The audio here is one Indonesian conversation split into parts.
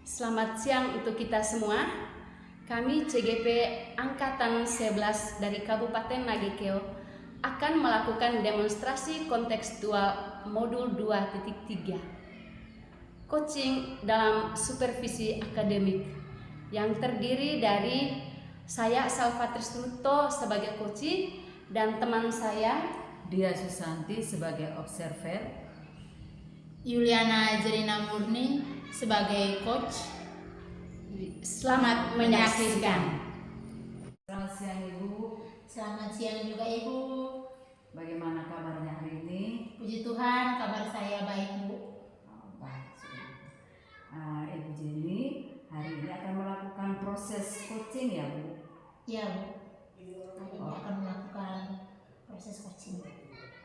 Selamat siang untuk kita semua. Kami CGP Angkatan 11 dari Kabupaten Nagekeo akan melakukan demonstrasi kontekstual modul 2.3 coaching dalam supervisi akademik yang terdiri dari saya Salvatris Nuto sebagai coach dan teman saya Dia Susanti sebagai observer, Yuliana Jerina Murni sebagai coach. Selamat menyaksikan. Selamat siang Ibu. Selamat siang juga Ibu. Bagaimana kabarnya hari ini? Puji Tuhan, kabar saya baik Bu. Baik. Ibu Jenny hari ini akan melakukan proses coaching ya Bu? Iya Bu. Hari ini akan melakukan proses coaching.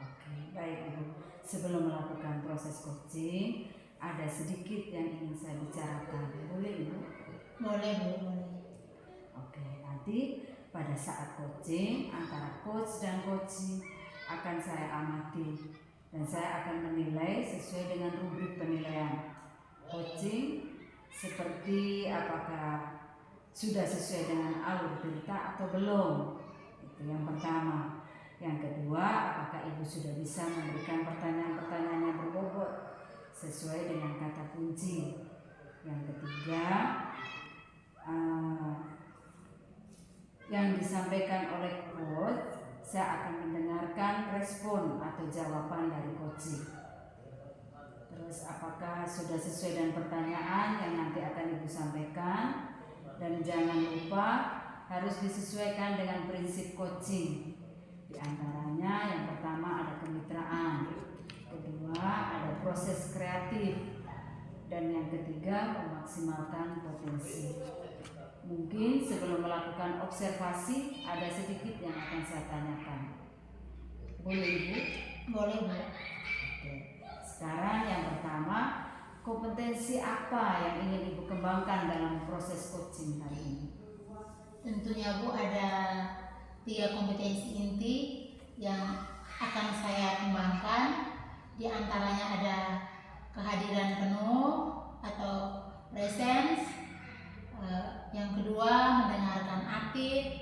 Oke, baik Ibu. Sebelum melakukan proses coaching, ada sedikit yang ingin saya bicarakan. Boleh Ibu? Boleh Bu, boleh. Oke, nanti pada saat coaching antara coach dan coaching akan saya amati dan saya akan menilai sesuai dengan rubrik penilaian coaching, seperti apakah sudah sesuai dengan alur cerita atau belum. Itu yang pertama. Yang kedua, apakah Ibu sudah bisa memberikan pertanyaan-pertanyaan yang berbobot sesuai dengan kata kunci. Yang ketiga, yang disampaikan oleh coach, saya akan mendengarkan respon atau jawaban dari coach. Terus apakah sudah sesuai dengan pertanyaan yang nanti akan Ibu sampaikan, dan jangan lupa harus disesuaikan dengan prinsip coaching. Di antaranya yang pertama ada kemitraan, kedua ada proses kreatif, dan yang ketiga memaksimalkan potensi. Mungkin sebelum melakukan observasi ada sedikit yang akan saya tanyakan. Boleh Ibu? Boleh Bu. Oke. Sekarang yang pertama, kompetensi apa yang ingin Ibu kembangkan dalam proses coaching hari ini? Tentunya Bu ada 3 kompetensi inti yang akan saya kembangkan. Di antaranya ada kehadiran penuh atau presence, yang kedua mendengarkan aktif,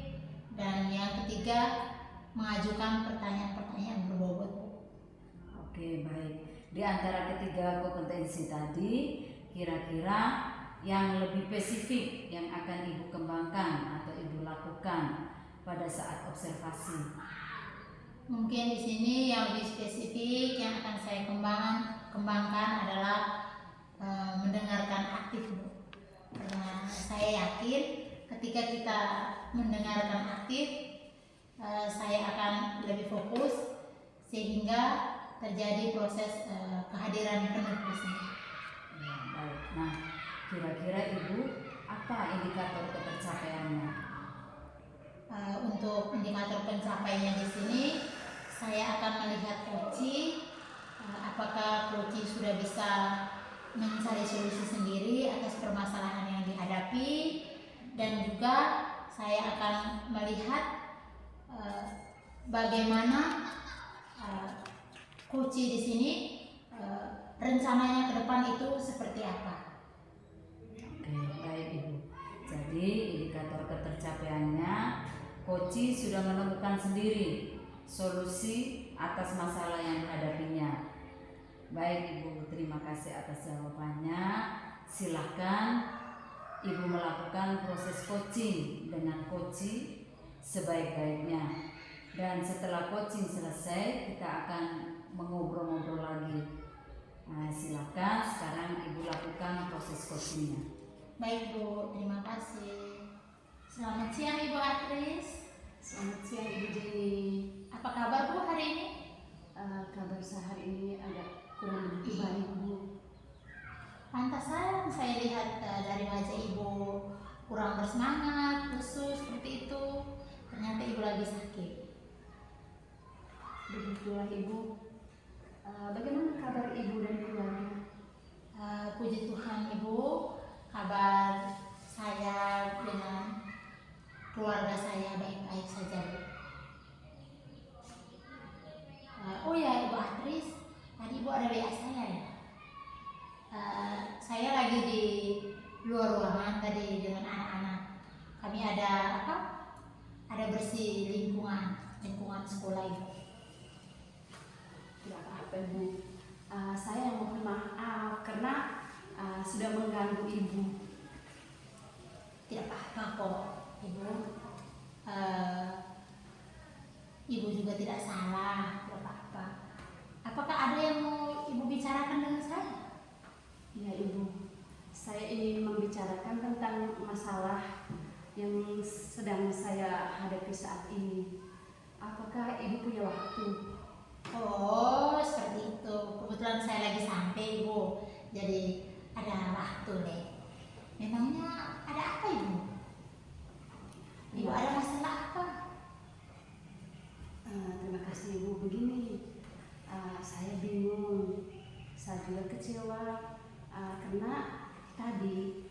dan yang ketiga mengajukan pertanyaan-pertanyaan berbobot. Oke, baik. Di antara ketiga kompetensi tadi, kira-kira yang lebih spesifik yang akan Ibu kembangkan atau Ibu lakukan pada saat observasi? Mungkin di sini yang lebih spesifik yang akan saya kembangkan adalah mendengarkan aktif Bu. Karena saya yakin ketika kita mendengarkan aktif, saya akan lebih fokus sehingga terjadi proses kehadiran penuh di sini. Ya, baik. Nah, kira-kira Ibu apa indikator ketercapaiannya? Untuk indikator pencapaiannya di sini, saya akan melihat coach, apakah coach sudah bisa mencari solusi sendiri atas permasalahan yang dihadapi, dan juga saya akan melihat bagaimana coach di sini rencananya ke depan itu seperti apa. Oke, baik Ibu. Jadi indikator ketercapaiannya, coach sudah menemukan sendiri solusi atas masalah yang dihadapinya. Baik Ibu, terima kasih atas jawabannya. Silakan Ibu melakukan proses coaching dengan coach sebaik-baiknya. Dan setelah coaching selesai, kita akan mengobrol-ngobrol lagi. Nah, silakan sekarang Ibu lakukan proses coachingnya. Baik Bu, terima kasih. Selamat siang Ibu Atris. Selamat siang Ibu Jenny. Apa kabar Bu hari ini? Kabar saya hari ini agak kurang begitu baik Bu. Pantasan saya lihat dari wajah Ibu kurang bersemangat, lesu seperti itu. Ternyata Ibu lagi sakit. Begitulah Ibu. Bagaimana kabar Ibu dan keluarga? Puji Tuhan Ibu, kabar saya dengan keluarga saya baik-baik saja Bu. Oh ya Ibu Atris, tadi Ibu ada WA saya ya? Saya lagi di luar ruangan tadi dengan anak-anak. Kami ada apa? Ada bersih lingkungan sekolah itu. Tidak apa-apa Ibu. Saya mohon maaf karena sudah mengganggu Ibu. Tidak apa-apa kok, Ibu. Ibu juga tidak salah, tidak apa-apa. Apakah ada yang mau Ibu bicarakan dengan saya? Ya Ibu, saya ingin membicarakan tentang masalah yang sedang saya hadapi saat ini. Apakah Ibu punya waktu? Oh, seperti itu. Kebetulan saya lagi sampai, Ibu. Jadi ada waktu nih. Memangnya ada apa, Ibu? Ibu ada masalah apa? Terima kasih Ibu. Begini, saya bingung, saya juga kecewa karena tadi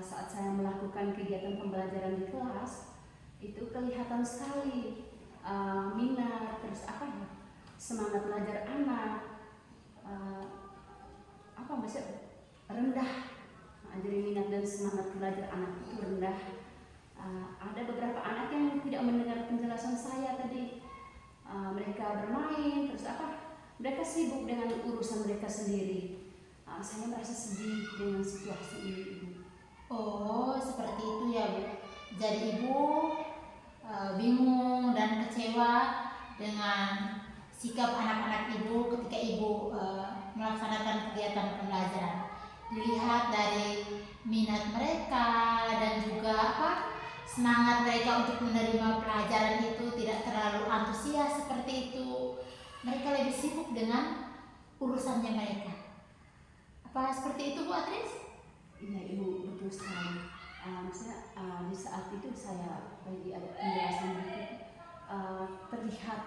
saat saya melakukan kegiatan pembelajaran di kelas itu kelihatan sekali minat, terus apa ya, semangat belajar anak maksudnya rendah. Jadi minat dan semangat belajar anak itu rendah. Ada beberapa anak yang tidak mendengar penjelasan saya tadi. Mereka bermain, terus mereka sibuk dengan urusan mereka sendiri. Saya merasa sedih dengan situasi ini, Ibu. Oh, seperti itu ya, Bu. Jadi Ibu bingung dan kecewa dengan sikap anak-anak Ibu ketika Ibu melaksanakan kegiatan pembelajaran. Dilihat dari minat mereka dan juga semangat mereka untuk menerima pelajaran itu tidak terlalu antusias seperti itu. Mereka lebih sibuk dengan urusannya mereka. Apa seperti itu, Bu Atris? Iya Ibu, betul sekali. Maksudnya di saat itu saya lagi ada penjelasan berikut, terlihat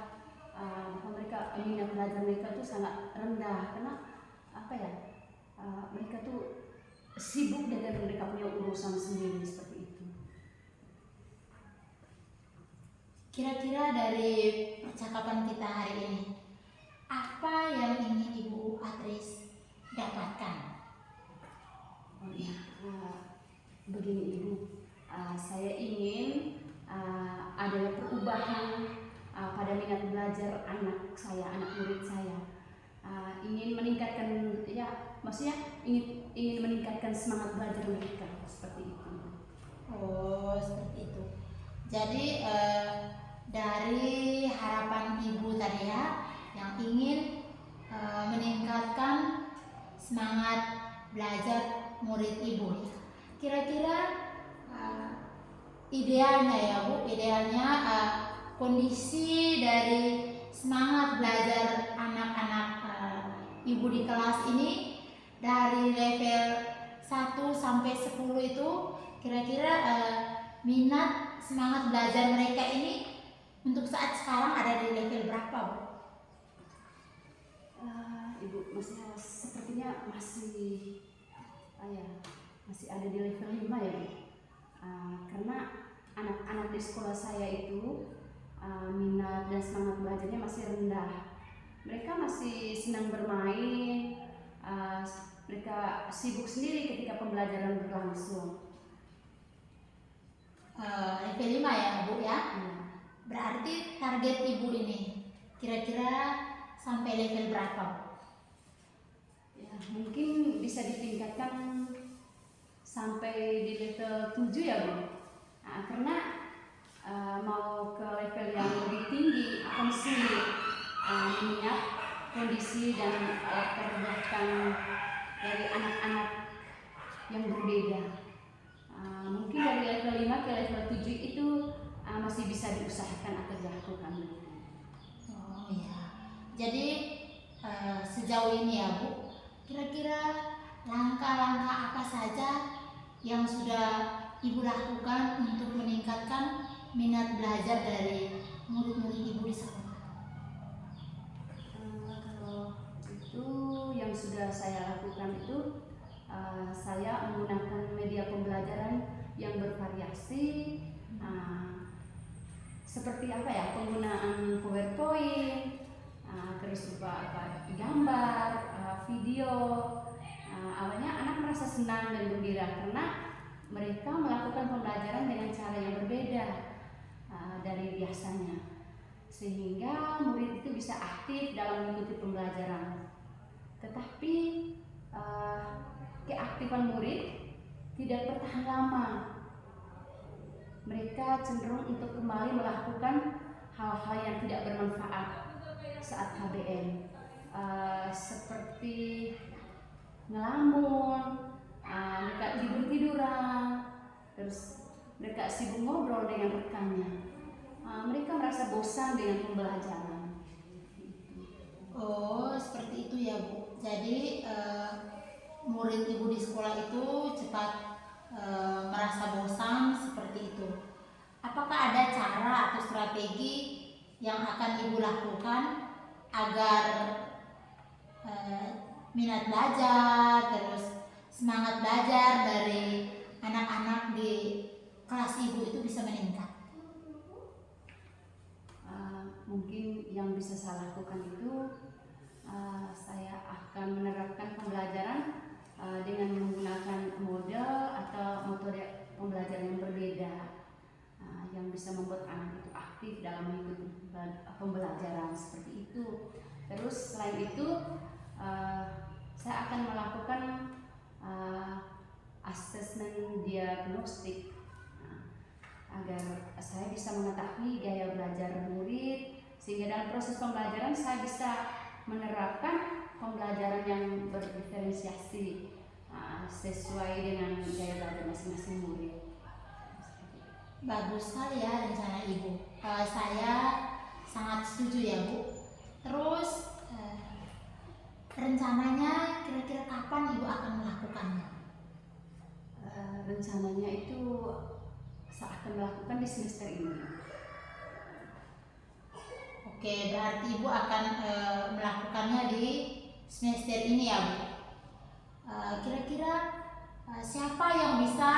bahwa mereka minat belajar mereka itu sangat rendah karena mereka tuh sibuk dengan mereka punya urusan sendiri seperti itu. Kira-kira dari percakapan kita hari ini, apa yang ingin Ibu Atris dapatkan? Oh iya, begini Ibu, saya ingin adanya perubahan pada minat belajar anak saya, anak murid saya. Ingin meningkatkan, maksudnya ingin meningkatkan semangat belajar mereka seperti itu. Oh, seperti itu. Jadi dari harapan Ibu tadi ya, yang ingin meningkatkan semangat belajar murid Ibu. Kira-kira idealnya ya Bu, idealnya kondisi dari semangat belajar anak-anak Ibu di kelas ini dari level 1 sampai 10 itu kira-kira minat semangat belajar mereka ini untuk saat sekarang ada di level berapa, Bu? Ibu, maksudnya sepertinya masih ada di level 5 ya Bu. Karena anak-anak di sekolah saya itu minat dan semangat belajarnya masih rendah. Mereka masih senang bermain, mereka sibuk sendiri ketika pembelajaran berlangsung. Level 5 ya Bu ya? Berarti target Ibu ini kira-kira sampai level berapa? Ya, mungkin bisa ditingkatkan sampai di level 7 ya Bu. Karena mau ke level yang lebih tinggi akan sulit mengingat kondisi dan latar belakang dari anak-anak yang berbeda. Mungkin dari level 5 ke level 7 itu masih bisa diusahakan atau dilakukan. Oh ya. Jadi sejauh ini ya Bu, kira-kira langkah-langkah apa saja yang sudah Ibu lakukan untuk meningkatkan minat belajar dari murid-murid Ibu di sekolah? Kalau itu yang sudah saya lakukan itu saya menggunakan media pembelajaran yang bervariasi, seperti penggunaan PowerPoint, terus gambar, video. Awalnya anak merasa merasa senang dan gembira karena mereka melakukan pembelajaran dengan cara yang berbeda dari biasanya, sehingga murid itu bisa aktif dalam mengikuti pembelajaran. Tetapi keaktifan murid tidak bertahan lama. Mereka cenderung untuk kembali melakukan hal-hal yang tidak bermanfaat saat HBM, seperti ngelamun, mereka tidur-tiduran, terus mereka sibuk ngobrol dengan rekannya. Mereka merasa bosan dengan pembelajaran. Oh, seperti itu ya Bu. Jadi murid Ibu di sekolah itu cepat merasa bosan seperti itu. Apakah ada cara atau strategi yang akan Ibu lakukan agar minat belajar, terus semangat belajar dari anak-anak di kelas Ibu itu bisa meningkat? Mungkin yang bisa saya lakukan itu saya akan menerapkan pembelajaran dengan menggunakan model atau metode pembelajaran yang berbeda, yang bisa membuat anak itu aktif dalam mengikuti pembelajaran seperti itu. Terus selain itu saya akan melakukan asesmen diagnostik agar saya bisa mengetahui gaya belajar murid, sehingga dalam proses pembelajaran saya bisa menerapkan pembelajaran yang berdiferensiasi sesuai dengan gaya belajar masing-masing murid. Bagus sekali ya rencana Ibu. Saya sangat setuju ya Bu. Terus rencananya kira-kira kapan Ibu akan melakukannya? Rencananya itu saya akan melakukan di semester ini. Oke, berarti Ibu akan melakukannya di semester ini ya Bu. Kira-kira siapa yang bisa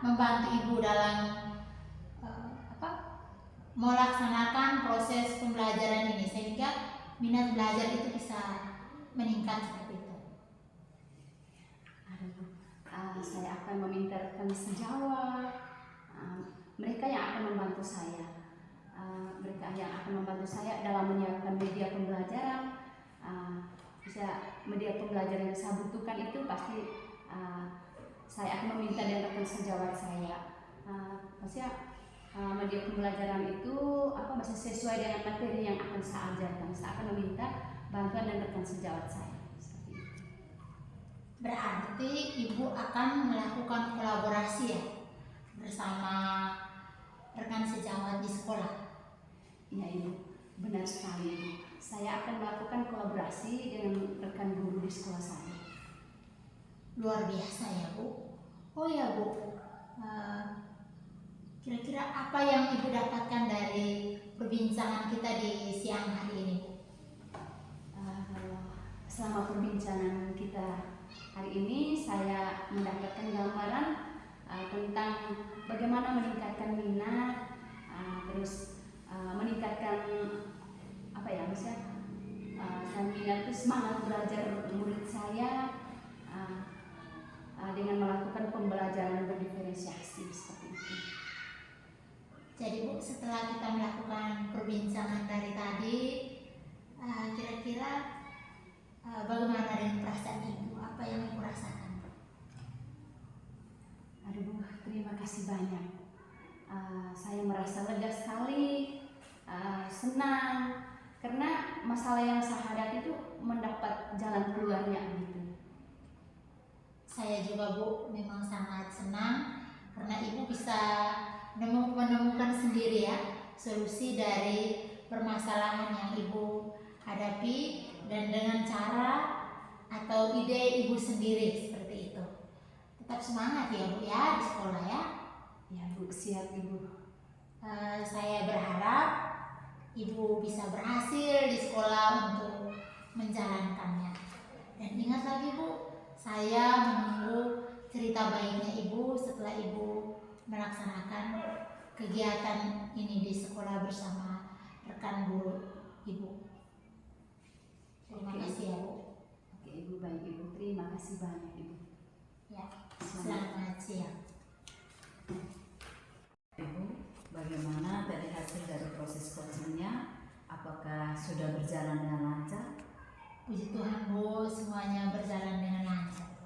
membantu Ibu dalam melaksanakan proses pembelajaran ini sehingga minat belajar itu bisa meningkat seperti itu? Saya akan meminta rekan sejawat, mereka yang akan membantu saya. Mereka yang akan membantu saya dalam menyiapkan media pembelajaran. Bisa media pembelajaran yang saya butuhkan itu pasti saya akan meminta dari rekan sejawat saya. Maksudnya media pembelajaran itu masih sesuai dengan materi yang akan saya ajarkan. Saya akan meminta bantuan dari rekan sejawat saya. Berarti Ibu akan melakukan kolaborasi ya bersama rekan sejawat di sekolah? Iya Ibu, benar sekali Ibu. Saya akan melakukan kolaborasi dengan rekan guru di sekolah saya. Luar biasa ya Bu. Oh ya Bu, kira-kira apa yang Ibu dapatkan dari perbincangan kita di siang hari ini Bu? Selama perbincangan kita hari ini saya mendapatkan gambaran tentang bagaimana meningkatkan minat, terus meningkatkan minat itu semangat belajar murid saya dengan melakukan pembelajaran berdiferensiasi seperti itu. Jadi Bu, setelah kita melakukan perbincangan dari tadi, kira-kira bagaimana dengan perasaan Ibu? Apa yang Ibu rasakan? Aduh, terima kasih banyak. Saya merasa lega sekali, senang, karena masalah yang saya hadapi itu mendapat jalan keluarnya gitu. Saya juga Bu, memang sangat senang karena Ibu bisa menemukan sendiri ya solusi dari permasalahan yang Ibu hadapi, dan dengan cara atau ide Ibu sendiri seperti itu. Tetap semangat ya Bu ya di sekolah ya. Ya Bu, siap Ibu. Saya berharap Ibu bisa berhasil di sekolah untuk menjalankannya. Dan ingat lagi Bu, saya menunggu cerita baiknya Ibu setelah Ibu melaksanakan kegiatan ini di sekolah bersama rekan guru Ibu. Terima kasih ya Bu. Oke Ibu, baik Ibu. Terima kasih banyak Ibu. Ya, selamat siang. Ibu, bagaimana tadi hasil dari proses coachingnya? Apakah sudah berjalan dengan lancar? Puji Tuhan Bu, semuanya berjalan dengan lancar.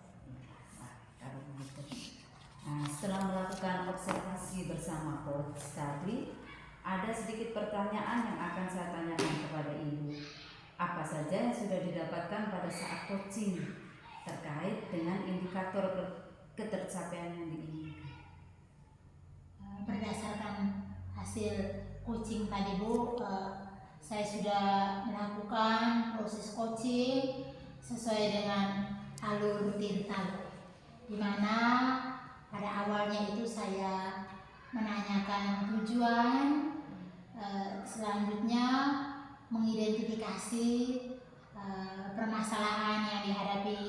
Nah, kalau begitu. Nah, setelah melakukan observasi bersama coach tadi, ada sedikit pertanyaan yang akan saya tanyakan kepada Ibu. Apa saja yang sudah didapatkan pada saat coaching terkait dengan indikator ketercapaian yang diinginkan? Berdasarkan hasil coaching tadi Bu, saya sudah melakukan proses coaching sesuai dengan alur Tirta, di mana pada awalnya itu saya menanyakan tujuan, selanjutnya mengidentifikasi permasalahan yang dihadapi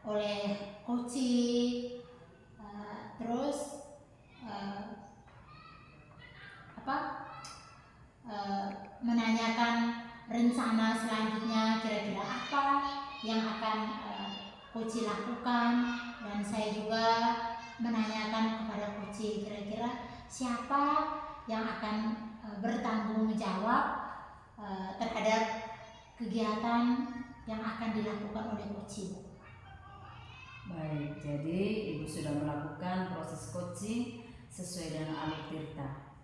oleh coaching, terus menanyakan rencana selanjutnya kira-kira apa yang akan coach lakukan, dan saya juga menanyakan kepada coach kira-kira siapa yang akan bertanggung jawab terhadap kegiatan yang akan dilakukan oleh coach. Baik, jadi Ibu sudah melakukan proses coaching sesuai dengan alur Tirta.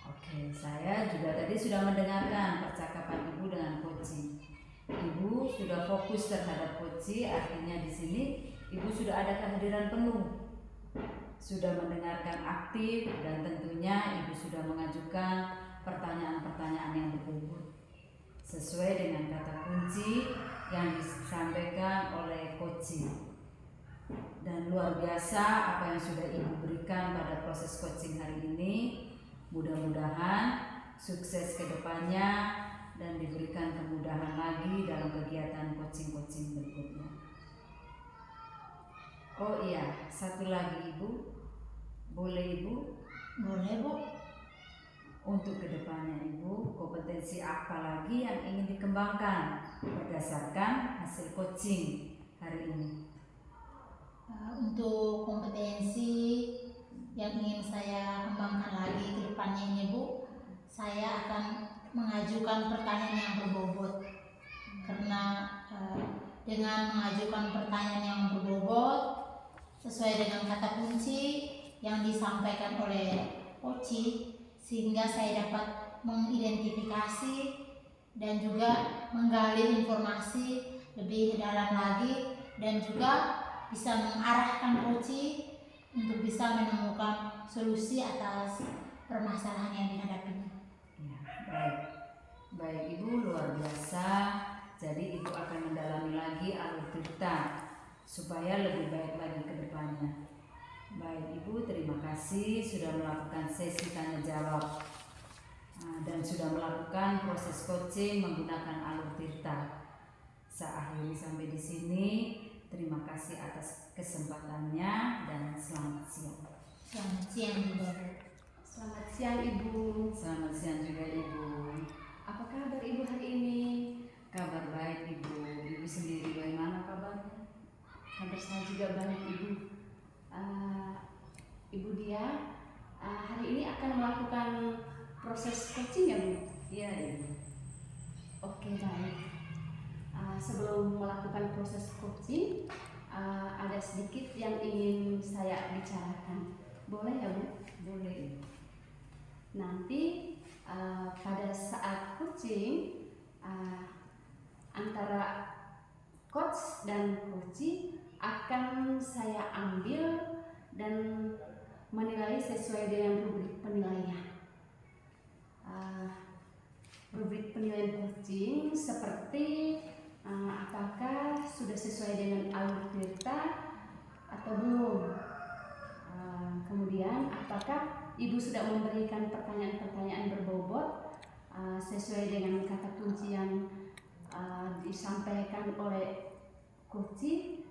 Oke, saya juga tadi sudah mendengarkan percakapan Ibu dengan coaching. Ibu sudah fokus terhadap coaching, artinya di sini Ibu sudah ada kehadiran penuh, sudah mendengarkan aktif, dan tentunya Ibu sudah mengajukan pertanyaan-pertanyaan yang berbobot sesuai dengan kata kunci yang disampaikan oleh coaching. Dan luar biasa apa yang sudah Ibu berikan pada proses coaching hari ini. Mudah-mudahan sukses ke depannya dan diberikan kemudahan lagi dalam kegiatan coaching-coaching berikutnya. Oh iya, satu lagi Ibu. Boleh Ibu? Boleh Bu. Untuk kedepannya Ibu, kompetensi apa lagi yang ingin dikembangkan berdasarkan hasil coaching hari ini? Untuk kompetensi yang ingin saya kembangkan lagi ke depannya ini Bu, saya akan mengajukan pertanyaan yang berbobot, karena dengan mengajukan pertanyaan yang berbobot sesuai dengan kata kunci yang disampaikan oleh coach, sehingga saya dapat mengidentifikasi dan juga menggali informasi lebih dalam lagi, dan juga bisa mengarahkan coach untuk bisa menemukan solusi atas permasalahan yang dihadapinya. Ya, baik Ibu, luar biasa. Jadi Ibu akan mendalami lagi alur Tirta supaya lebih baik lagi ke depannya. Baik Ibu, terima kasih sudah melakukan sesi tanya jawab dan sudah melakukan proses coaching menggunakan alur Tirta. Saya akhiri sampai di sini. Terima kasih atas kesempatannya dan selamat siang. Selamat siang juga Bu. Selamat siang Ibu. Selamat siang juga Ibu. Apa kabar Ibu hari ini? Kabar baik Ibu. Ibu sendiri bagaimana kabarnya? Kabar saya juga baik Ibu. Ibu Dia hari ini akan melakukan proses coaching ya Bu? Iya Ibu. Oke, baik. Sebelum melakukan proses coaching, ada sedikit yang ingin saya bicarakan. Boleh ya Bu? Boleh. Nanti pada saat coaching antara coach dan coachee akan saya ambil dan menilai sesuai dengan rubrik penilaian. Rubrik penilaian coaching seperti apakah sudah sesuai dengan alur Tirta atau belum. Kemudian apakah Ibu sudah memberikan pertanyaan-pertanyaan berbobot sesuai dengan kata kunci yang disampaikan oleh coaching,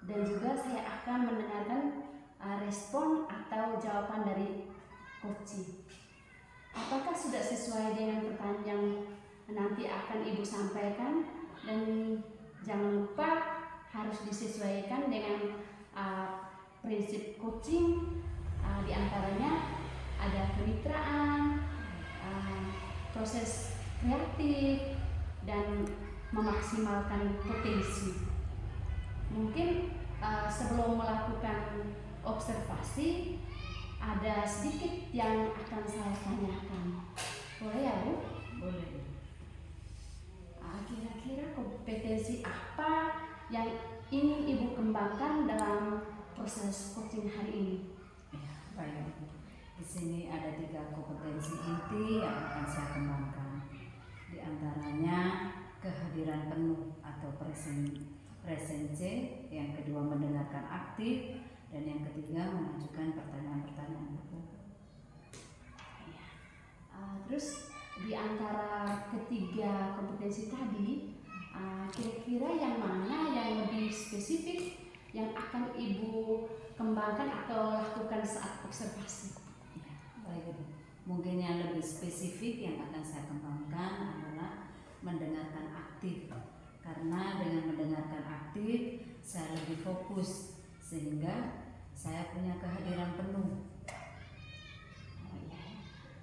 dan juga saya akan mendengarkan respon atau jawaban dari coaching. Apakah sudah sesuai dengan pertanyaan yang nanti akan Ibu sampaikan, dan jangan lupa harus disesuaikan dengan prinsip coaching diantaranya ada kemitraan, proses kreatif, dan memaksimalkan potensi. Mungkin sebelum melakukan observasi ada sedikit yang akan saya tanyakan. Boleh ya Bu? Boleh. Kira-kira kompetensi apa yang ingin Ibu kembangkan dalam proses coaching hari ini? Ya, baik. Di sini ada 3 kompetensi inti yang akan saya kembangkan. Di antaranya kehadiran penuh atau presence, yang kedua mendengarkan aktif, dan yang ketiga mengajukan pertanyaan-pertanyaan. Terus di antara ketiga kompetensi tadi, kira-kira yang mana yang lebih spesifik yang akan Ibu kembangkan atau lakukan saat observasi? Ya, baik. Mungkin yang lebih spesifik yang akan saya kembangkan adalah mendengarkan aktif, karena dengan mendengarkan aktif saya lebih fokus sehingga saya punya kehadiran penuh.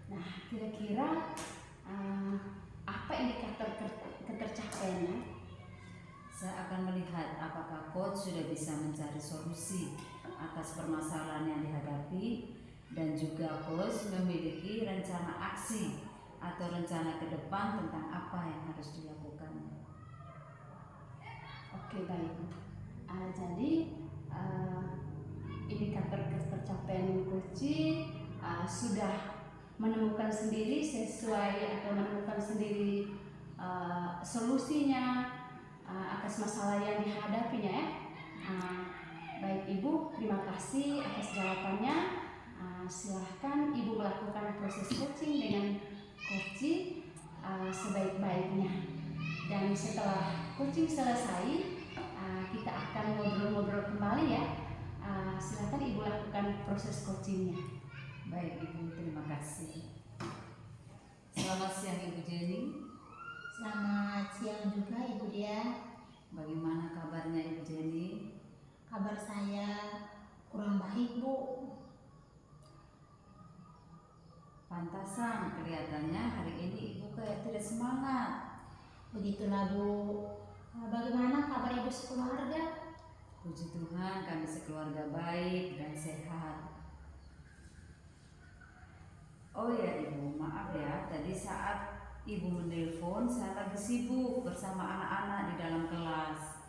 Nah, kira-kira apa indikator ketercapaiannya? Saya akan melihat apakah coach sudah bisa mencari solusi atas permasalahan yang dihadapi, dan juga coach memiliki rencana aksi atau rencana ke depan tentang apa yang harus dilakukan. Oke, baik. Jadi indikator ketercapaian coaching sudah menemukan sendiri sesuai atau menemukan sendiri solusinya atas masalah yang dihadapinya ya. Baik Ibu, terima kasih atas jawabannya. Silahkan Ibu melakukan proses coaching dengan coaching sebaik-baiknya. Dan setelah coaching selesai, kita akan ngobrol-ngobrol kembali ya. Silahkan Ibu lakukan proses coachingnya. Baik Ibu, terima kasih. Selamat siang Ibu Jenny. Selamat siang juga Ibu Dia. Bagaimana kabarnya Ibu Jenny? Kabar saya kurang baik Bu. Pantasan kelihatannya hari ini Ibu kayak tidak semangat. Begitulah Bu. Bagaimana kabar Ibu sekeluarga? Puji Tuhan kami sekeluarga baik dan sehat. Oh ya Ibu, maaf ya, tadi saat Ibu menelpon saya lagi sibuk bersama anak-anak di dalam kelas,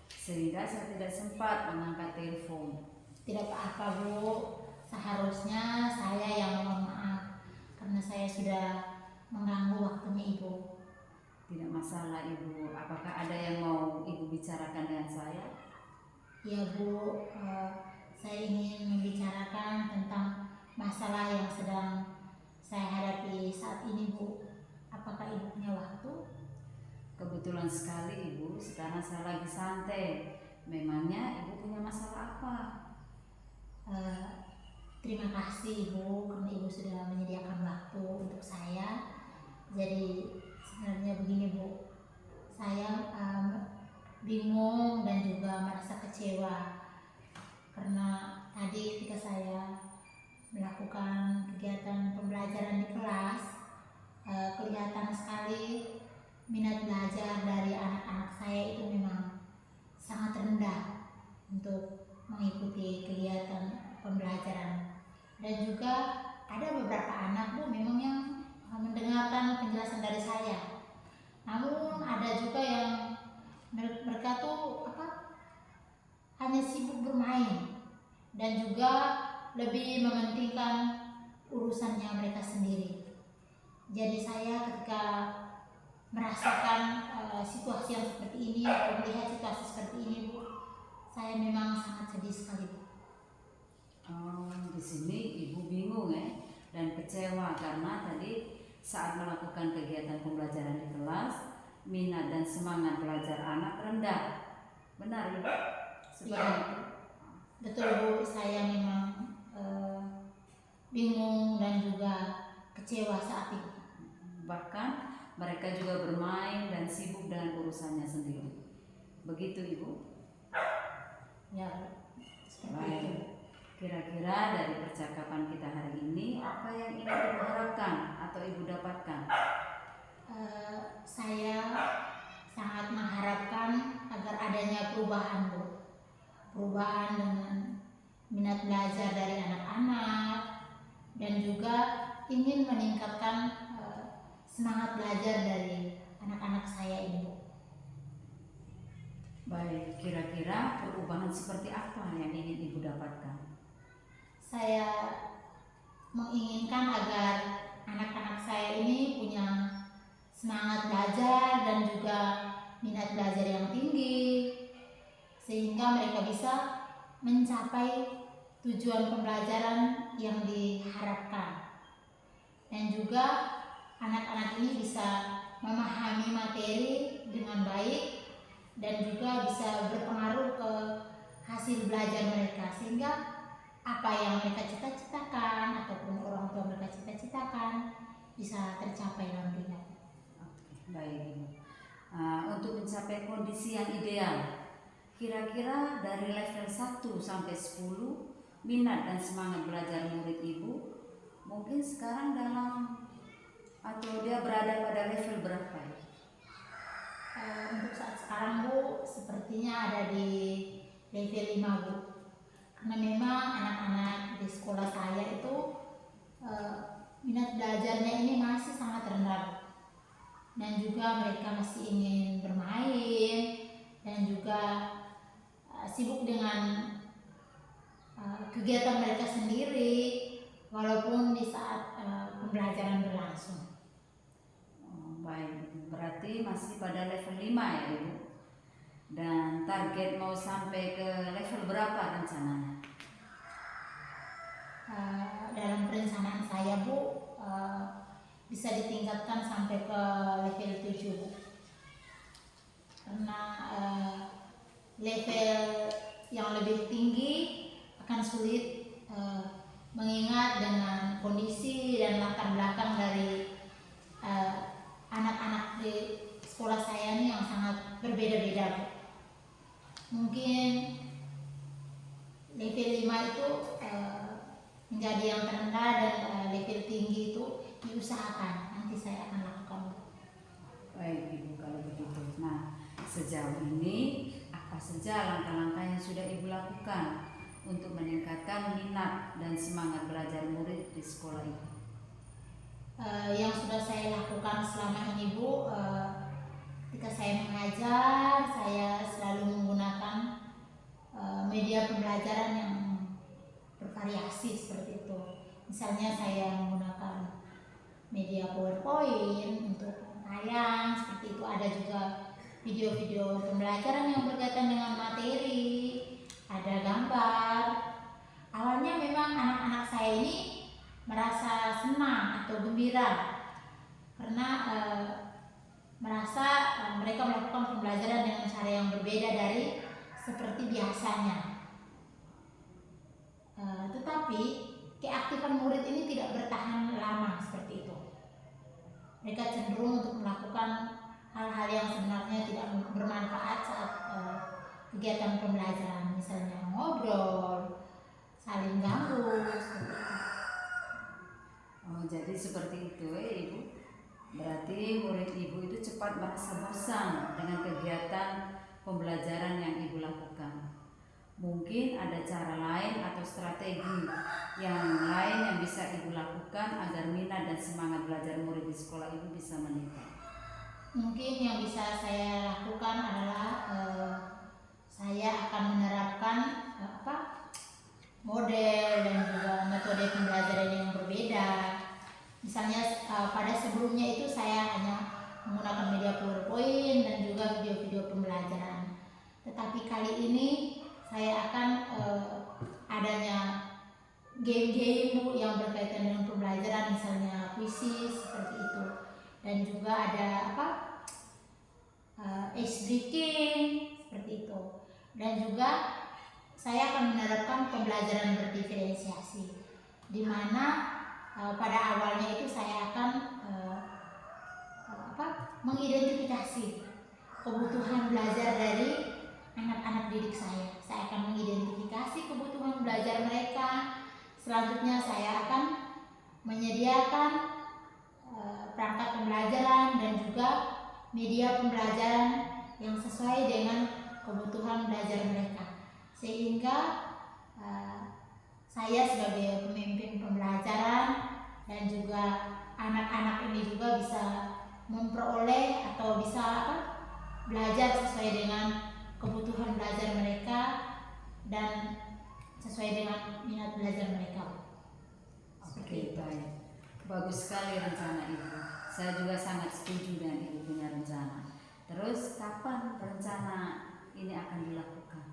sehingga saya tidak sempat mengangkat telepon. Tidak apa-apa Bu. Seharusnya saya yang mohon maaf karena saya sudah mengganggu waktunya Ibu. Tidak masalah Ibu, apakah ada yang mau Ibu bicarakan dengan saya? Ya Bu, saya ingin membicarakan tentang masalah yang sedang saya hadapi saat ini Bu. Apakah Ibu punya waktu? Kebetulan sekali Ibu, sekarang saya lagi santai. Memangnya Ibu punya masalah apa? Terima kasih Ibu karena Ibu sudah menyediakan waktu untuk saya. Jadi sebenarnya begini Bu, saya bingung dan juga merasa kecewa karena tadi ketika saya melakukan kegiatan pembelajaran di kelas, kelihatan sekali minat belajar dari anak-anak saya itu memang sangat rendah untuk mengikuti kegiatan pembelajaran. Dan juga ada beberapa anak Bu memang yang mendengarkan penjelasan dari saya. Namun ada juga yang mereka tuh hanya sibuk bermain dan juga lebih mementingkan urusannya mereka sendiri. Jadi saya ketika merasakan situasi yang seperti ini atau melihat situasi seperti ini Bu, saya memang sangat sedih sekali Bu. Oh, di sini Ibu bingung ya dan kecewa karena tadi saat melakukan kegiatan pembelajaran di kelas, minat dan semangat belajar anak rendah. Benar Ibu? Seperti itu. Betul Bu, saya memang bingung dan juga kecewa saat itu. Bahkan mereka juga bermain dan sibuk dengan urusannya sendiri. Begitu Ibu? Ya, seperti Baik. itu. Kira-kira dari percakapan kita hari ini, apa yang ingin Ibu harapkan atau Ibu dapatkan? Saya sangat mengharapkan agar adanya perubahan, Bu. Perubahan dengan minat belajar dari anak-anak, dan juga ingin meningkatkan semangat belajar dari anak-anak saya ini, Bu. Baik, kira-kira perubahan seperti apa yang ingin Ibu dapatkan? Saya menginginkan agar anak-anak saya ini punya semangat belajar dan juga minat belajar yang tinggi, sehingga mereka bisa mencapai tujuan pembelajaran yang diharapkan, dan juga anak-anak ini bisa memahami materi dengan baik dan juga bisa berpengaruh ke hasil belajar mereka, sehingga apa yang mereka cita-citakan ataupun orang tua mereka cita-citakan bisa tercapai nantinya. Baik, Ibu. Untuk mencapai kondisi yang ideal, kira-kira dari level 1 sampai 10, minat dan semangat belajar murid Ibu mungkin sekarang dalam atau dia berada pada level berapa? Untuk saat sekarang, Bu, sepertinya ada di level 5, Bu. Karena memang anak-anak di sekolah saya itu minat belajarnya ini masih sangat rendah, dan juga mereka masih ingin bermain dan juga sibuk dengan kegiatan mereka sendiri walaupun di saat pembelajaran berlangsung. Baik, berarti masih pada level 5 ya Ibu. Dan target mau sampai ke level berapa rencananya? Dalam perencanaan saya, Bu, bisa ditingkatkan sampai ke level 7, Bu. Karena level yang lebih tinggi akan sulit, mengingat dengan kondisi dan latar belakang dari anak-anak di sekolah saya ini yang sangat berbeda-beda, Bu. Mungkin level 5 itu menjadi yang terendah, dan level tinggi itu diusahakan. Nanti saya akan lakukan. Baik Ibu, kalau begitu. Nah, sejauh ini apa saja langkah-langkah yang sudah Ibu lakukan untuk meningkatkan minat dan semangat belajar murid di sekolah ini? Yang sudah saya lakukan selama ini, Bu, ketika saya mengajar, saya selalu menggunakan media pembelajaran yang bervariasi seperti itu. Misalnya saya menggunakan media PowerPoint untuk tayang seperti itu. Ada juga video-video pembelajaran yang berkaitan dengan materi, ada gambar. Awalnya memang anak-anak saya ini merasa senang atau gembira karena merasa mereka melakukan pembelajaran dengan cara yang berbeda dari seperti biasanya. Tetapi keaktifan murid ini tidak bertahan lama seperti itu. Mereka cenderung untuk melakukan hal-hal yang sebenarnya tidak bermanfaat saat kegiatan pembelajaran, misalnya ngobrol, saling ganggu, seperti itu. Oh, jadi seperti itu ya Ibu. Berarti murid Ibu itu cepat merasa bosan dengan kegiatan pembelajaran yang Ibu lakukan. Mungkin ada cara lain atau strategi yang lain yang bisa Ibu lakukan agar minat dan semangat belajar murid di sekolah Ibu bisa meningkat. Mungkin yang bisa saya lakukan adalah saya akan menerapkan model dan juga metode pembelajaran yang berbeda. Misalnya pada sebelumnya itu saya hanya menggunakan media PowerPoint dan juga video-video pembelajaran. Tetapi kali ini saya akan adanya game-game yang berkaitan dengan pembelajaran, misalnya kuisis seperti itu, dan juga ada ice breaking seperti itu, dan juga saya akan menerapkan pembelajaran berdiferensiasi, di mana pada awalnya itu saya akan mengidentifikasi kebutuhan belajar dari anak-anak didik saya. Saya akan mengidentifikasi selanjutnya saya akan menyediakan perangkat pembelajaran dan juga media pembelajaran yang sesuai dengan kebutuhan belajar mereka, sehingga saya sebagai pemimpin pembelajaran dan juga anak-anak ini juga bisa memperoleh atau bisa belajar sesuai dengan kebutuhan belajar mereka dan sesuai dengan minat belajar mereka. Oke, baik. Bagus sekali rencana Ibu. Saya juga sangat setuju dengan Ibu punya rencana. Terus kapan rencana ini akan dilakukan?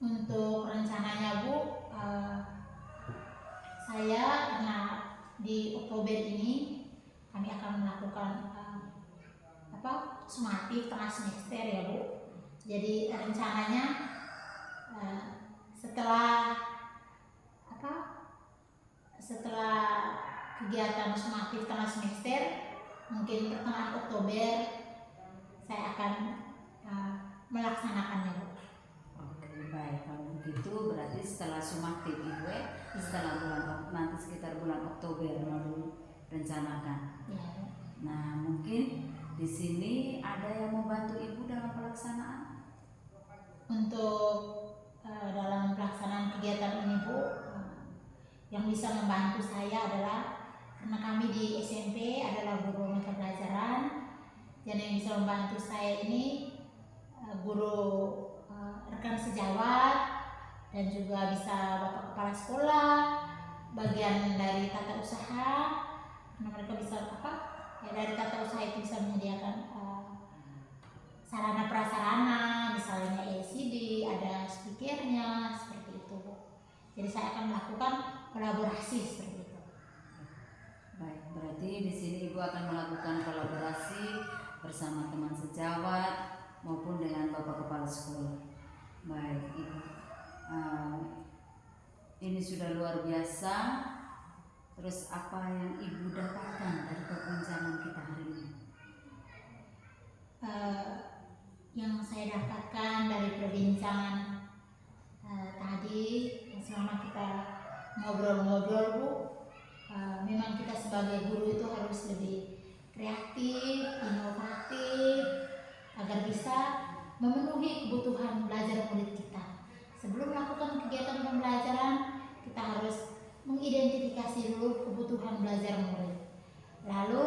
Untuk rencananya Bu, saya karena di Oktober ini kami akan melakukan sumatif tengah semester ya Bu. Jadi rencananya setelah kegiatan sumatif tengah semester, mungkin pertengahan Oktober saya akan melaksanakannya Bu. Oke, baik. Kalau begitu berarti setelah sumatif Ibu setelah nanti sekitar bulan Oktober mau rencanakan. Ya. Nah, mungkin di sini ada yang membantu Ibu dalam pelaksanaan? Untuk dalam pelaksanaan kegiatan ini Bu, yang bisa membantu saya adalah karena kami di SMP adalah guru mata pelajaran, dan yang bisa membantu saya ini guru rekan sejawat dan juga bisa Bapak Kepala Sekolah, bagian dari tata usaha, karena mereka bisa dari tata usaha itu bisa menyediakan sarana prasarana, misalnya LCD, ada speakernya, seperti itu Bu. Jadi saya akan melakukan kolaborasi seperti itu. Baik, berarti di sini Ibu akan melakukan kolaborasi bersama teman sejawat maupun dengan Bapak Kepala Sekolah. Baik, Ibu. Ini sudah luar biasa. Terus apa yang Ibu dapatkan dari perbincangan kita hari ini? Yang saya dapatkan dari perbincangan tadi, selama kita ngobrol-ngobrol Bu, memang kita sebagai guru itu harus lebih kreatif, inovatif, agar bisa memenuhi kebutuhan belajar murid kita. Sebelum melakukan kegiatan pembelajaran, kita harus mengidentifikasi dulu kebutuhan belajar murid. Lalu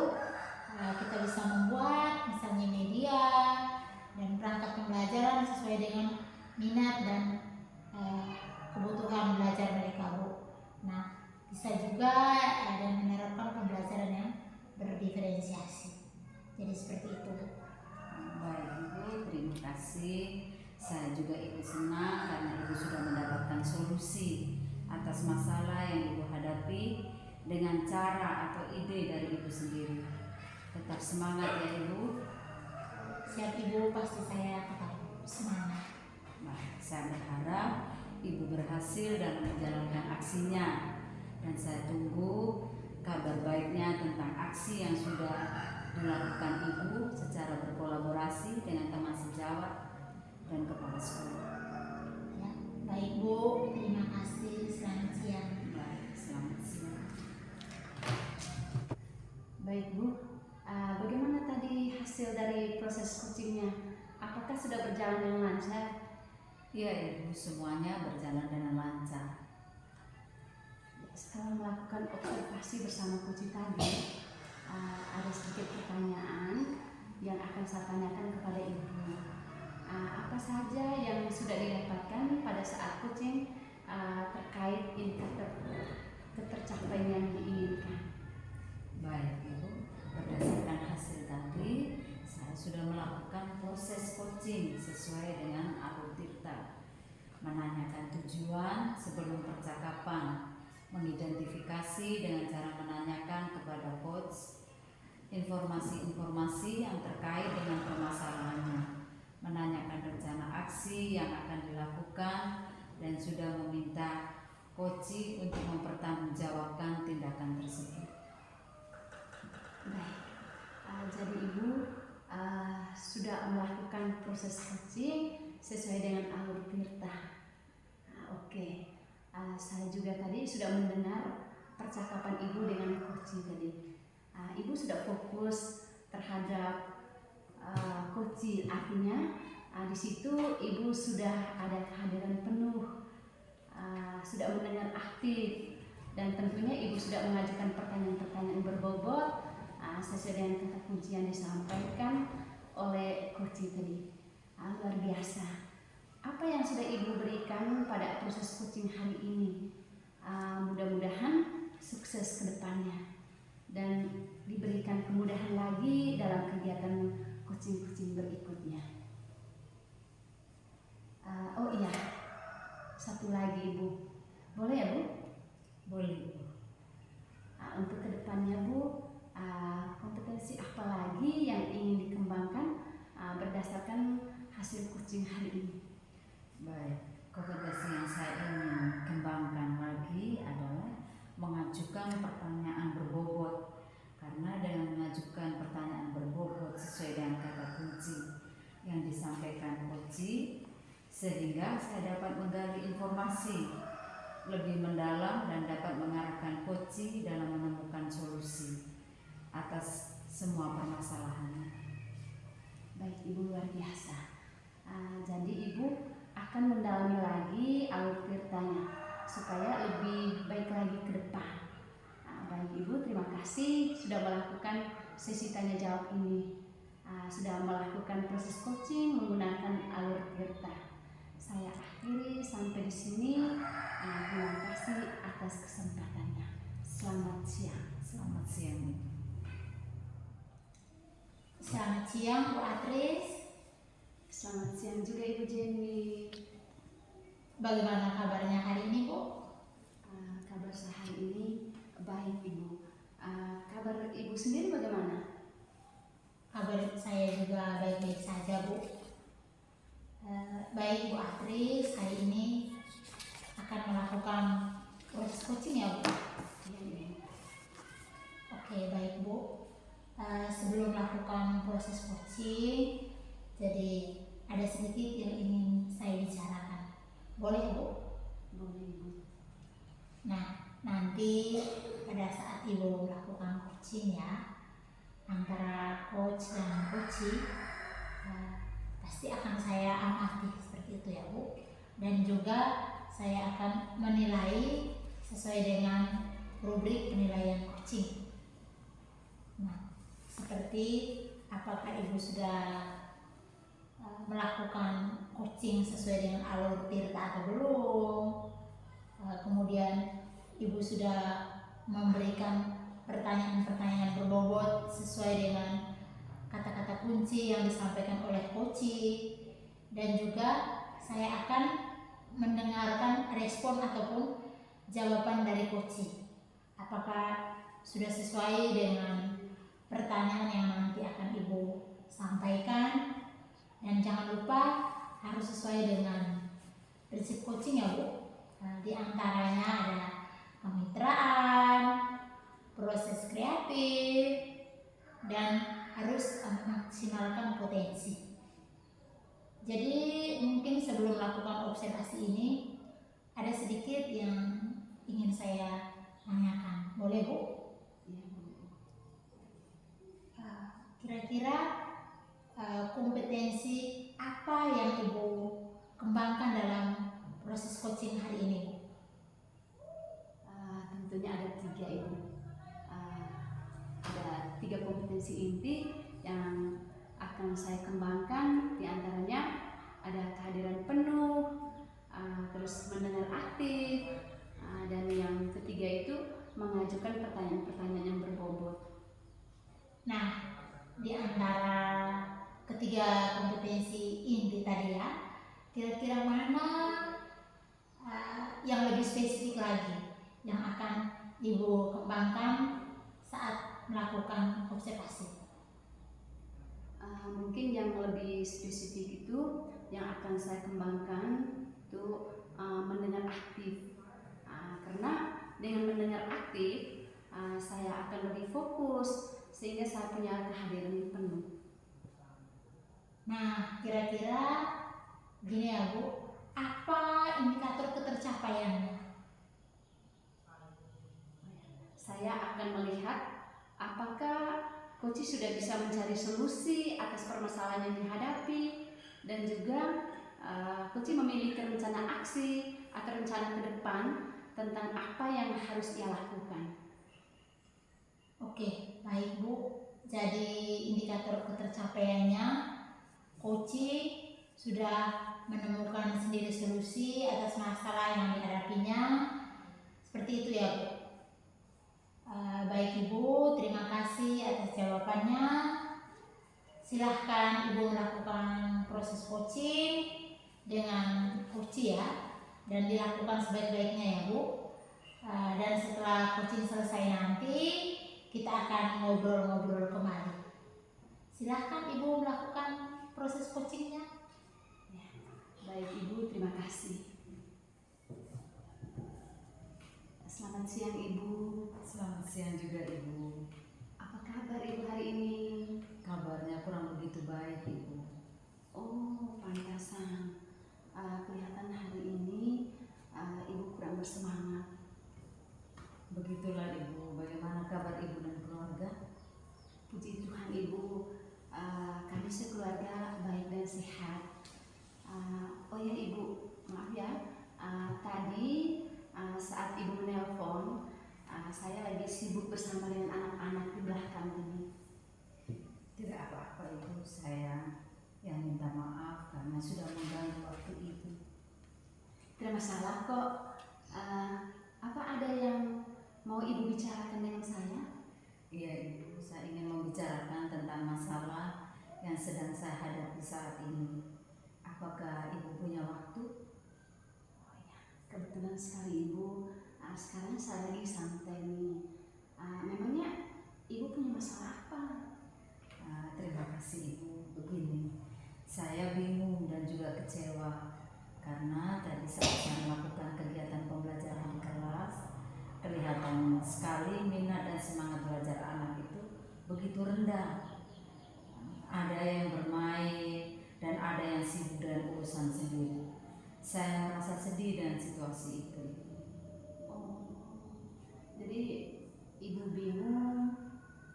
kita bisa membuat misalnya media dan perangkat pembelajaran sesuai dengan minat dan kebutuhan belajar mereka Bu. Nah, bisa juga dan menerapkan pembelajaran yang berdiferensiasi. Jadi seperti itu Bu. Baik Ibu, terima kasih. Saya juga ikut senang karena Ibu sudah mendapatkan solusi atas masalah yang Ibu hadapi dengan cara atau ide dari Ibu sendiri. Tetap semangat ya Ibu. Siap Ibu, pasti saya tetap semangat. Baik, saya berharap Ibu berhasil dalam menjalankan aksinya, dan saya tunggu kabar baiknya tentang aksi yang sudah dilakukan Ibu secara berkolaborasi dengan teman sejawat dan kepala sekolah. Ya, baik Bu, terima kasih. Selamat siang. Baik, selamat siang. Baik Bu, bagaimana tadi hasil dari proses coachingnya? Apakah sudah berjalan dengan lancar? Iya Ibu, semuanya berjalan dengan lancar. Setelah melakukan observasi bersama coach tadi, ada sedikit pertanyaan yang akan saya tanyakan kepada Ibu. Apa saja yang sudah didapatkan pada saat coaching terkait indikator ketercapaian yang diinginkan? Baik Ibu, berdasarkan hasil tadi, saya sudah melakukan proses coaching sesuai dengan alur Tirta, menanyakan tujuan sebelum percakapan, mengidentifikasi dengan cara menanyakan kepada coach informasi-informasi yang terkait dengan permasalahannya, menanyakan rencana aksi yang akan dilakukan, dan sudah meminta coach untuk mempertanggungjawabkan tindakan tersebut. Baik, jadi Ibu sudah melakukan proses coaching sesuai dengan alur Tirta. Oke. Saya juga tadi sudah mendengar percakapan Ibu dengan Koci tadi. Ibu sudah fokus terhadap Koci, artinya di situ Ibu sudah ada kehadiran penuh, sudah mendengar aktif, dan tentunya Ibu sudah mengajukan pertanyaan-pertanyaan berbobot sesuai dengan kata kunci yang disampaikan oleh Koci tadi. Luar biasa. Apa yang sudah Ibu berikan pada proses coaching hari ini? Mudah-mudahan sukses ke depannya dan diberikan kemudahan lagi dalam kegiatan coaching-coaching berikutnya. Oh iya, satu lagi Ibu, boleh ya Bu? Boleh. Untuk kedepannya Bu, kompetensi apa lagi yang ingin dikembangkan berdasarkan hasil coaching hari ini? Baik, kompetensi yang saya ingin kembangkan lagi adalah mengajukan pertanyaan berbobot, karena dengan mengajukan pertanyaan berbobot sesuai dengan kata kunci yang disampaikan Koci, sehingga saya dapat menggali informasi lebih mendalam dan dapat mengarahkan Koci dalam menemukan solusi atas semua permasalahannya. Baik Ibu, luar biasa. Jadi Ibu akan mendalami lagi alur tirtanya supaya lebih baik lagi ke depan. Baik Ibu, terima kasih sudah melakukan sesi tanya jawab ini, sudah melakukan proses coaching menggunakan alur tirta. Saya akhiri sampai di sini. Terima kasih atas kesempatannya. Selamat siang. Selamat siang. Selamat siang Bu Atris. Selamat siang juga Ibu Jenny. Bagaimana kabarnya hari ini Bu? Kabar saya hari ini baik Ibu. Kabar Ibu sendiri bagaimana? Kabar saya juga baik-baik saja Bu. Baik Bu Atris, hari ini akan melakukan proses coaching ya Bu? Iya. Oke, baik Bu. Sebelum melakukan proses coaching, jadi ada sedikit yang ingin saya bicarakan. Boleh Bu? Boleh Ibu. Nah, nanti pada saat Ibu melakukan coaching ya, antara coach dan coachee, pasti akan saya amati seperti itu ya Bu. Dan juga saya akan menilai sesuai dengan rubrik penilaian coaching. Nah, seperti apakah Ibu sudah melakukan coaching sesuai dengan alur tirta atau belum, kemudian Ibu sudah memberikan pertanyaan-pertanyaan berbobot sesuai dengan kata-kata kunci yang disampaikan oleh coachee, dan juga saya akan mendengarkan respon ataupun jawaban dari coachee. Apakah sudah sesuai dengan pertanyaan yang nanti akan Ibu sampaikan, dan jangan lupa harus sesuai dengan prinsip coaching ya Bu. Di antaranya ada kemitraan, proses kreatif, dan harus memaksimalkan potensi. Jadi mungkin sebelum melakukan observasi ini ada sedikit yang ingin saya tanyakan, boleh Bu? Iya Bu. Kira-kira kompetensi apa yang Ibu kembangkan dalam proses coaching hari ini Bu? Tentunya ada 3 Ibu. Ada 3 kompetensi inti yang akan saya kembangkan. Di antaranya ada kehadiran penuh, terus mendengar aktif, dan yang ketiga itu mengajukan pertanyaan-pertanyaan yang berbobot. Nah, di antara ketiga kompetensi inti tadi ya, kira-kira mana yang lebih spesifik lagi yang akan Ibu kembangkan saat melakukan observasi? Mungkin yang lebih spesifik itu yang akan saya kembangkan itu mendengar aktif, karena dengan mendengar aktif saya akan lebih fokus sehingga saya punya kehadiran yang penuh. Nah, kira-kira gini ya Bu, apa indikator ketercapaiannya? saya akan melihat apakah coach sudah bisa mencari solusi atas permasalahan yang dihadapi, dan juga coach memiliki rencana aksi atau rencana ke depan tentang apa yang harus ia lakukan. Oke, baik Bu. Jadi indikator ketercapaiannya, coaching sudah menemukan sendiri solusi atas masalah yang dihadapinya. Seperti itu ya Bu. Baik Ibu, terima kasih atas jawabannya. Silahkan Ibu melakukan proses coaching dengan coach ya, dan dilakukan sebaik-baiknya ya Bu. Dan setelah coaching selesai nanti, kita akan ngobrol-ngobrol kembali. Silahkan Ibu melakukan proses coachingnya. Ya, baik Ibu, terima kasih. Selamat siang Ibu. Selamat siang juga Ibu. Apa kabar Ibu hari ini? Kabarnya kurang begitu baik Ibu. Oh, pantasan. Kelihatan hari ini Ibu kurang bersemangat. Begitulah Ibu, bagaimana kabar Ibu dan keluarga? Puji Tuhan Ibu, kami sekeluarga baik dan sehat. Oh ya Ibu, maaf ya, tadi saat Ibu menelpon, saya lagi sibuk bersama dengan anak-anak di belakang ini. Tidak apa-apa Ibu, saya yang minta maaf karena sudah mengganggu waktu Ibu. Tidak masalah kok. Apa ada yang mau Ibu bicarakan dengan saya? Iya Ibu, saya ingin membicarakan tentang masalah yang sedang saya hadapi saat ini. Apakah Ibu punya waktu? Oh ya, kebetulan sekali Ibu. Sekarang saya lagi santai nih. Memangnya Ibu punya masalah apa? Terima kasih Ibu. Begini, saya bingung dan juga kecewa karena tadi saat saya melakukan kegiatan pembelajaran di kelas, kelihatan sekali minat dan semangat belajar anak itu begitu rendah. Ada yang bermain dan ada yang sibuk dengan urusan sendiri. Saya merasa sedih dengan situasi itu. Oh, jadi Ibu bingung,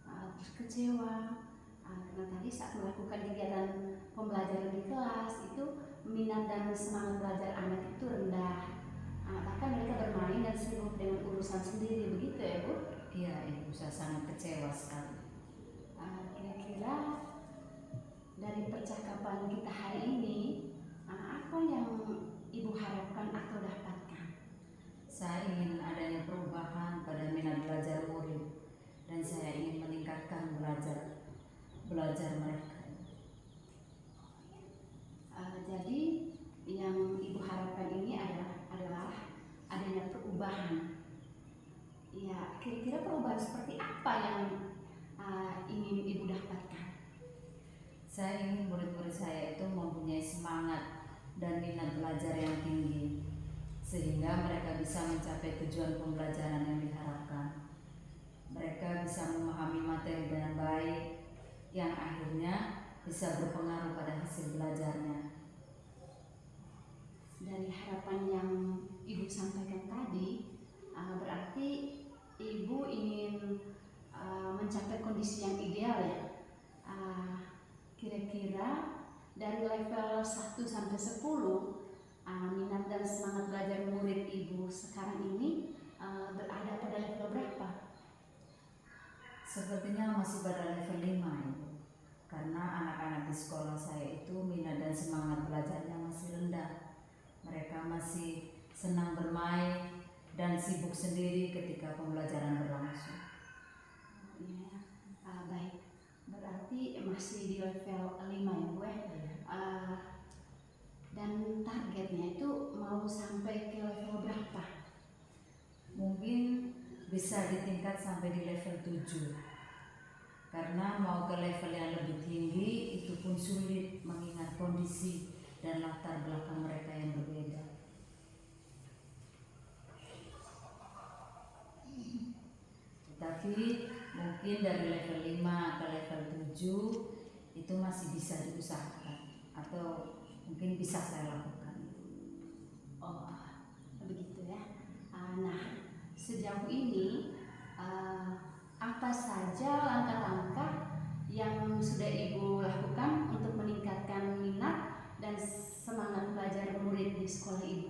terus kecewa, karena tadi saat melakukan kegiatan pembelajaran di kelas itu minat dan semangat belajar anak itu rendah. Bahkan mereka bermain dan sibuk dengan urusan sendiri, begitu ya Bu? Iya Ibu, saya sangat kecewa sekali. Kira-kira dari percakapan kita hari ini, apa yang Ibu harapkan atau dapatkan? Saya ingin adanya perubahan pada minat belajar murid dan saya ingin meningkatkan belajar mereka. Jadi yang Ibu harapkan ini adalah adanya perubahan. Ya, kira-kira perubahan seperti apa yang ingin Ibu dapatkan? Saya ingin murid-murid saya itu mempunyai semangat dan minat belajar yang tinggi sehingga mereka bisa mencapai tujuan pembelajaran yang diharapkan. Mereka bisa memahami materi dengan baik yang akhirnya bisa berpengaruh pada hasil belajarnya. Dari harapan yang Ibu sampaikan tadi, berarti Ibu ingin mencapai kondisi yang ideal ya. Kira-kira dari level 1 sampai 10, minat dan semangat belajar murid Ibu sekarang ini berada pada level berapa? Sepertinya masih pada level 5 Ibu. Karena anak-anak di sekolah saya itu minat dan semangat belajarnya masih rendah. Mereka masih senang bermain dan sibuk sendiri ketika pembelajaran berlangsung. Ya, baik. Berarti masih di level 5 ya Bu ya? Dan targetnya itu mau sampai ke level berapa? Mungkin bisa ditingkat sampai di level 7. Karena mau ke level yang lebih tinggi itu pun sulit mengingat kondisi dan latar belakang mereka yang berbeda. Tetapi mungkin dari level 5 ke level 7 itu masih bisa diusahakan atau mungkin bisa saya lakukan. Oh, begitu ya. Nah, sejauh ini apa saja langkah-langkah yang sudah Ibu lakukan untuk meningkatkan minat dan semangat belajar murid di sekolah Ibu?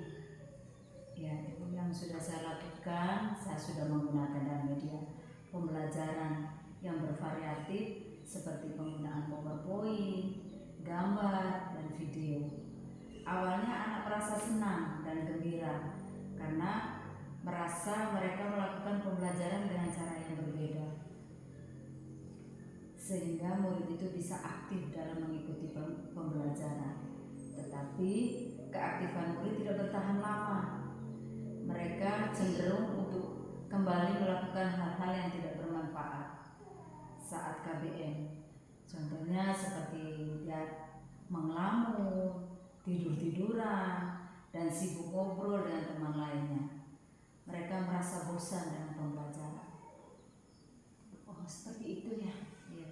Ya, itu yang sudah saya lakukan. Saya sudah menggunakan dalam media pembelajaran yang bervariatif seperti penggunaan PowerPoint, gambar, dan video. Awalnya anak merasa senang dan gembira karena merasa mereka melakukan pembelajaran dengan cara yang berbeda, sehingga murid itu bisa aktif dalam mengikuti pembelajaran. Tetapi keaktifan murid tidak bertahan lama. Mereka cenderung untuk kembali melakukan hal-hal yang tidak bermanfaat saat KBM. Contohnya seperti mengelamun, tidur-tiduran, dan sibuk ngobrol dengan teman lainnya. Mereka merasa bosan dengan pembelajaran. Oh, seperti itu ya. Ya.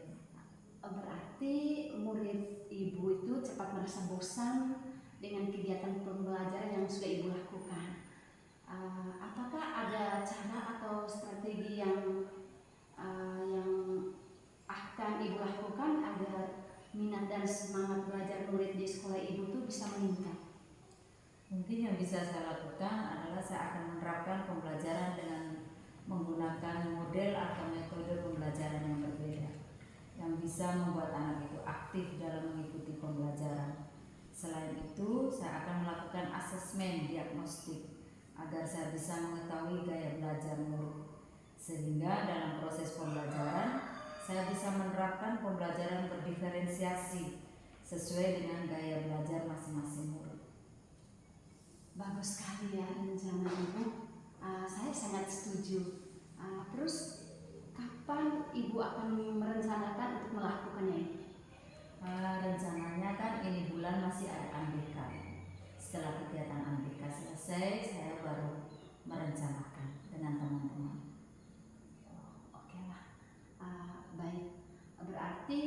Berarti murid Ibu itu cepat merasa bosan dengan kegiatan pembelajaran yang sudah Ibu lakukan. Apakah ada cara atau strategi yang akan Ibu lakukan agar minat dan semangat belajar murid di sekolah Ibu itu bisa meningkat? Mungkin yang bisa saya lakukan adalah saya akan menerapkan pembelajaran dengan menggunakan model atau metode pembelajaran yang berbeda, yang bisa membuat anak itu aktif dalam mengikuti pembelajaran. Selain itu, saya akan melakukan asesmen diagnostik agar saya bisa mengetahui gaya belajar murid, sehingga dalam proses pembelajaran saya bisa menerapkan pembelajaran berdiferensiasi sesuai dengan gaya belajar masing-masing murid. Bagus sekali ya rencana Ibu. Saya sangat setuju. Terus kapan Ibu akan merencanakan untuk melakukannya ini? Rencananya kan ini bulan masih ada AMBK. Setelah kegiatan AMBK selesai, saya baru merencanakan dengan teman-teman. Oke lah. Baik. Berarti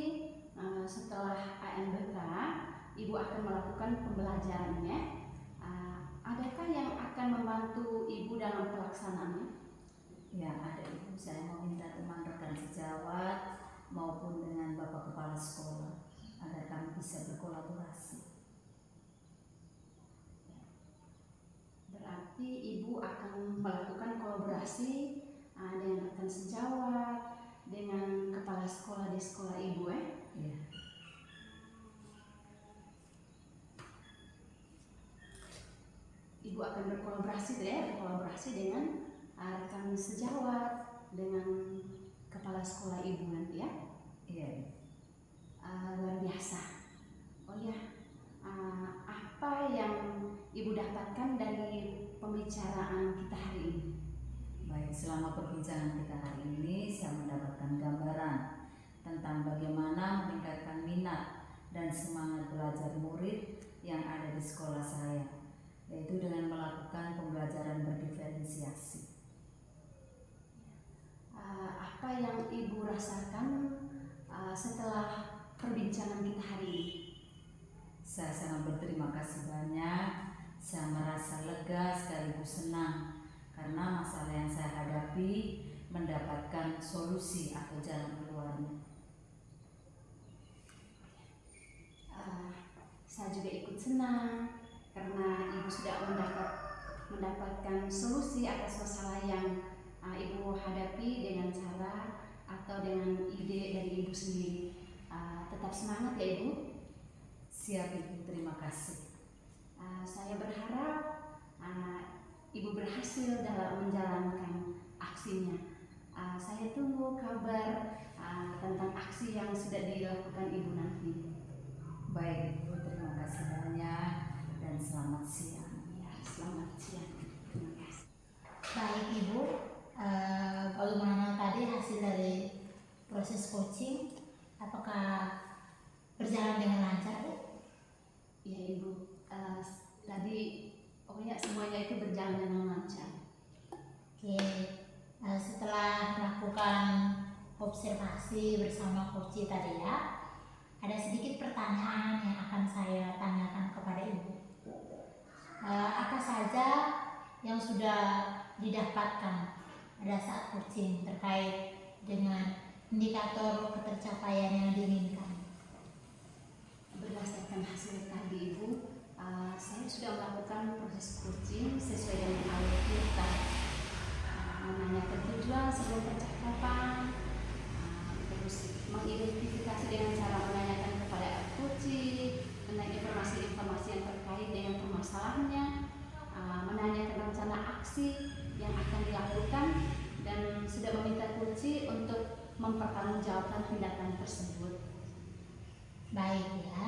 setelah AMBK Ibu akan melakukan pembelajarannya. Adakah yang akan membantu Ibu dalam pelaksanaannya? Ya, ada Ibu. Saya mau minta teman rekan sejawat maupun dengan Bapak Kepala Sekolah agar kami bisa berkolaborasi. Berarti Ibu akan melakukan kolaborasi dengan rekan sejawat, dengan kepala sekolah di sekolah Ibu ya? Ya. Ibu akan berkolaborasi dengan rekan sejawat, dengan kepala sekolah Ibu nanti ya? Iya. Luar biasa. Oh ya, apa yang Ibu dapatkan dari pembicaraan kita hari ini? Baik, selama perbincangan kita hari ini saya mendapatkan gambaran tentang bagaimana meningkatkan minat dan semangat belajar murid yang ada di sekolah saya, yaitu dengan melakukan pembelajaran berdiferensiasi. Apa yang Ibu rasakan setelah perbincangan kita hari ini? Saya sangat berterima kasih banyak. Saya merasa lega sekaligus senang karena masalah yang saya hadapi mendapatkan solusi atau jalan keluarnya. Saya juga ikut senang karena Ibu sudah mendapatkan solusi atas masalah yang Ibu hadapi dengan cara atau dengan ide dari Ibu sendiri. Tetap semangat ya Ibu. Siap Ibu, terima kasih. Saya berharap Ibu berhasil dalam menjalankan aksinya. Saya tunggu kabar tentang aksi yang sudah dilakukan Ibu nanti. Baik Ibu, terima kasih banyak dan selamat siang. Ya, selamat siang. Terima kasih. Baik Ibu, bagaimana tadi hasil dari proses coaching? Apakah berjalan dengan lancar, Bu? Ya Ibu, tadi pokoknya semuanya itu berjalan dengan lancar. Oke, setelah melakukan observasi bersama coach tadi ya, ada sedikit pertanyaan yang akan saya tanyakan kepada Ibu. Apa saja yang sudah didapatkan pada saat coaching terkait dengan indikator ketercapaian yang diinginkan? Berdasarkan hasil tadi Ibu, saya sudah melakukan proses coaching sesuai dengan alur kita, menanyakan tujuan sebelum percakapan, terus mengidentifikasi dengan cara menanyakan kepada coaching tentang informasi-informasi yang terkait dengan permasalahannya, menanyakan rencana aksi yang akan dilakukan, dan sudah meminta coaching untuk mempertanggungjawabkan tindakan tersebut. Baik ya,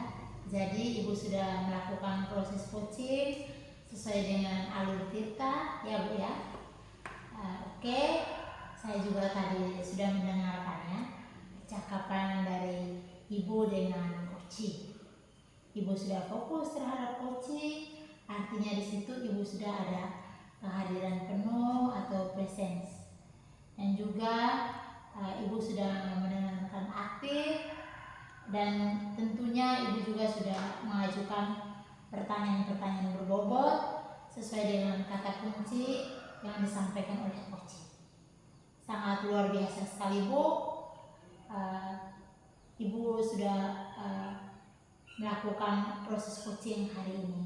jadi Ibu sudah melakukan proses coaching sesuai dengan alur Tirta ya Bu ya. Oke, saya juga tadi sudah mendengarkannya percakapan dari Ibu dengan coaching. Ibu sudah fokus terhadap coaching, artinya di situ Ibu sudah ada kehadiran penuh atau presence, dan juga Ibu sudah mendengarkan aktif, dan tentunya Ibu juga sudah mengajukan pertanyaan-pertanyaan berbobot sesuai dengan kata kunci yang disampaikan oleh coaching. Sangat luar biasa sekali Bu. Ibu sudah melakukan proses coaching hari ini.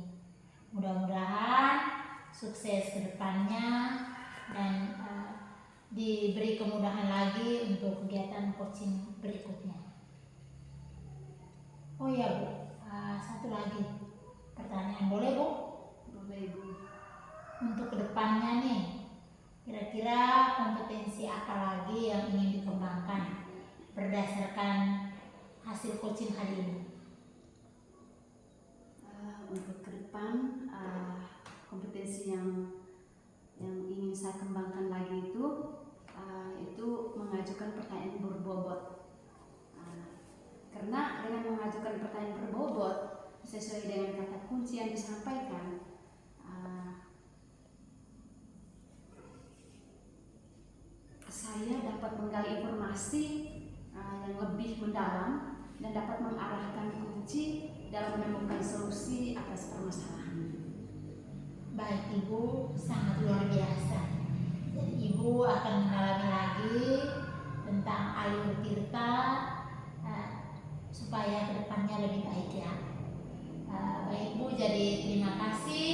Mudah-mudahan sukses ke depannya dan diberi kemudahan lagi untuk kegiatan coaching berikutnya. Oh ya Bu, satu lagi pertanyaan, boleh Bu? Boleh Ibu. Untuk kedepannya nih, kira-kira kompetensi apa lagi yang ingin dikembangkan berdasarkan hasil coaching hari ini? Untuk ke depan, kompetensi yang ingin saya kembangkan lagi itu mengajukan pertanyaan berbobot. Karena dengan mengajukan pertanyaan berbobot sesuai dengan kata kunci yang disampaikan, saya dapat menggali informasi yang lebih mendalam dan dapat mengarahkan kunci dalam menemukan solusi atas permasalahan. Baik Ibu, sangat luar biasa. Jadi Ibu akan mendalami lagi tentang alur Tirta supaya kedepannya lebih baik ya. Baik Bu, jadi terima kasih